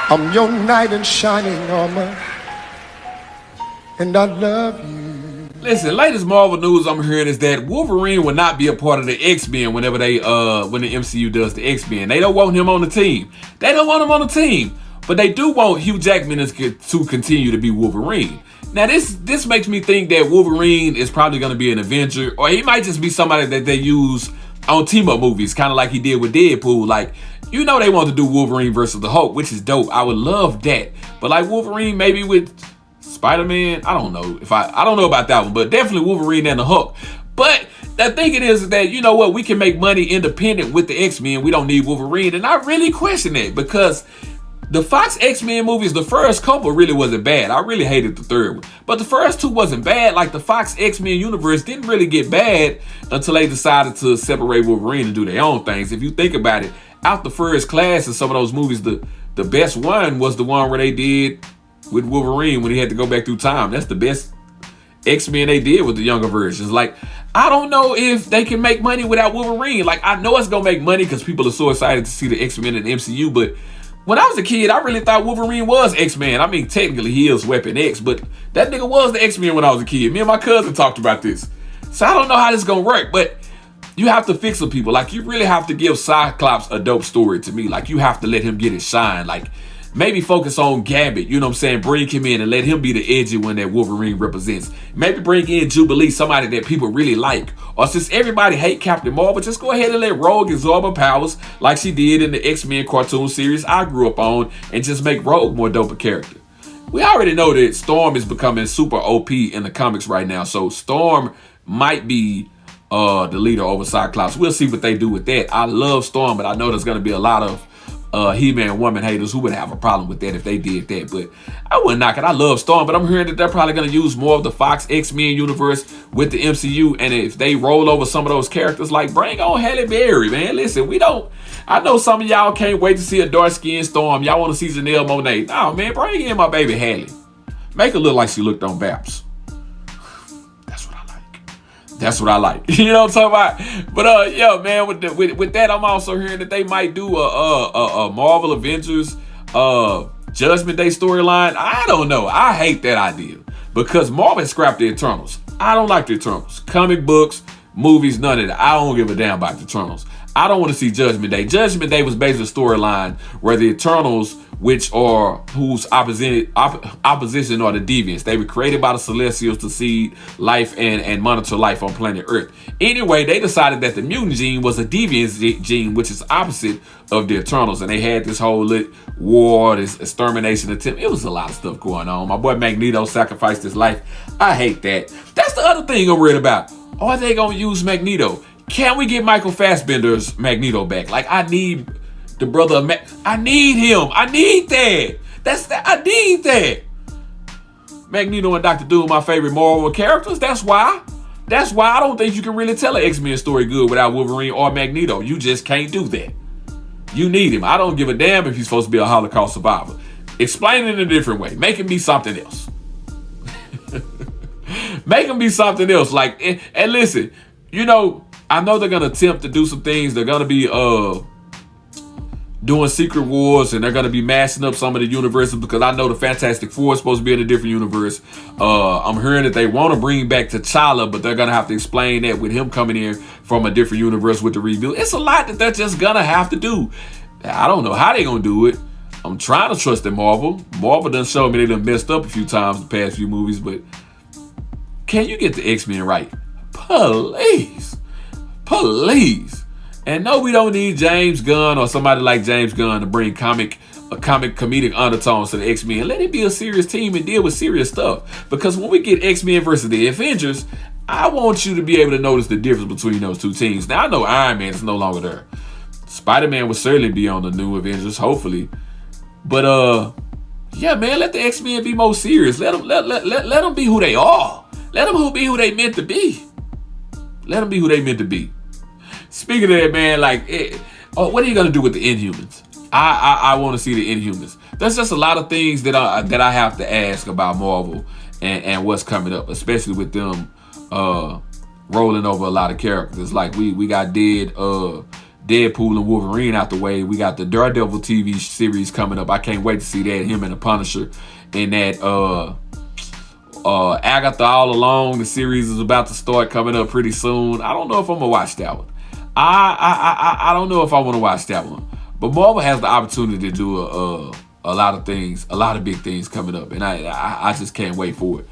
I'm your knight in shining armor, and I love you. Listen, latest Marvel news I'm hearing is that Wolverine will not be a part of the X-Men whenever when the MCU does the X-Men. They don't want him on the team. They don't want him on the team. But they do want Hugh Jackman to continue to be Wolverine. Now this makes me think that Wolverine is probably going to be an Avenger, or he might just be somebody that they use on team-up movies, kind of like he did with Deadpool. Like, you know, they want to do Wolverine versus the Hulk, which is dope. I would love that. But like Wolverine maybe with Spider-Man, I don't know I don't know about that one, but definitely Wolverine and the Hulk. But the thing it is that, you know what, we can make money independent with the X-Men. We don't need Wolverine. And I really question that, because the Fox X-Men movies, the first couple really wasn't bad. I really hated the third one. But the first two wasn't bad. Like, the Fox X-Men universe didn't really get bad until they decided to separate Wolverine and do their own things. If you think about it, out the first class in some of those movies, the best one was the one where they did with Wolverine when he had to go back through time. That's the best X-Men they did with the younger versions. Like, I don't know if they can make money without Wolverine. Like, I know it's gonna make money because people are so excited to see the X-Men in the MCU, but when I was a kid, I really thought Wolverine was X-Men. I mean, technically he is Weapon X, but that nigga was the X-Men when I was a kid. Me and my cousin talked about this. So I don't know how this is gonna work, but you have to fix some people. Like, you really have to give Cyclops a dope story to me. Like, you have to let him get his shine. Like, maybe focus on Gambit, you know what I'm saying? Bring him in and let him be the edgy one that Wolverine represents. Maybe bring in Jubilee, somebody that people really like. Or since everybody hate Captain Marvel, just go ahead and let Rogue absorb her powers like she did in the X-Men cartoon series I grew up on, and just make Rogue more dope a character. We already know that Storm is becoming super OP in the comics right now, so Storm might be the leader over Cyclops. We'll see what they do with that. I love Storm, but I know there's going to be a lot of He-Man woman haters who would have a problem with that if they did that. But I wouldn't knock it. I love Storm, but I'm hearing that they're probably going to use more of the Fox X-Men universe with the MCU. And if they roll over some of those characters, like, bring on Halle Berry, man. Listen, I know some of y'all can't wait to see a dark-skinned Storm. Y'all want to see Janelle Monáe. No, man, bring in my baby Halle. Make her look like she looked on Babs. That's what I like. You know what I'm talking about? But yeah, man, with that, I'm also hearing that they might do a Marvel Avengers Judgment Day storyline. I don't know. I hate that idea because Marvel scrapped the Eternals. I don't like the Eternals. Comic books, movies, none of that. I don't give a damn about the Eternals. I don't want to see Judgment Day. Judgment Day was basically a storyline where the Eternals, whose opposition are the Deviants. They were created by the Celestials to seed life and monitor life on planet Earth. Anyway, they decided that the mutant gene was a Deviant gene, which is opposite of the Eternals. And they had this whole war, this extermination attempt. It was a lot of stuff going on. My boy Magneto sacrificed his life. I hate that. That's the other thing I'm worried about. Are they going to use Magneto? Can we get Michael Fassbender's Magneto back? Like, I need the brother of I need him. I need that. I need that. Magneto and Dr. Doom, my favorite Marvel characters. That's why I don't think you can really tell an X-Men story good without Wolverine or Magneto. You just can't do that. You need him. I don't give a damn if he's supposed to be a Holocaust survivor. Explain it in a different way. Make him be something else. Make him be something else. Like, and listen, you know, I know they're gonna attempt to do some things. They're gonna be doing Secret Wars, and they're gonna be mashing up some of the universes because I know the Fantastic Four is supposed to be in a different universe. I'm hearing that they want to bring back T'Challa, but they're gonna have to explain that with him coming in from a different universe with the rebuild. It's a lot that they're just gonna have to do. I don't know how they're gonna do it. I'm trying to trust in Marvel. Marvel done showed me they done messed up a few times the past few movies, but can you get the X-Men right? Please. And no, we don't need James Gunn or somebody like James Gunn to bring comedic undertones to the X-Men. Let it be a serious team and deal with serious stuff. Because when we get X-Men versus the Avengers, I want you to be able to notice the difference between those two teams. Now, I know Iron Man is no longer there. Spider-Man will certainly be on the new Avengers, hopefully. But yeah, man, let the X-Men be more serious. Let them be who they are. Let them be who they meant to be. Let them be who they meant to be. Speaking of that, man, like, what are you gonna do with the Inhumans? I want to see the Inhumans. There's just a lot of things that I have to ask about Marvel and what's coming up, especially with them rolling over a lot of characters. Like we got dead Deadpool and Wolverine out the way. We got the Daredevil TV series coming up. I can't wait to see that. Him and the Punisher. And that Agatha All Along, the series is about to start coming up pretty soon. I don't know if I'm gonna watch that one. I don't know if I want to watch that one. But Marvel has the opportunity to do a lot of things, a lot of big things coming up, and I just can't wait for it.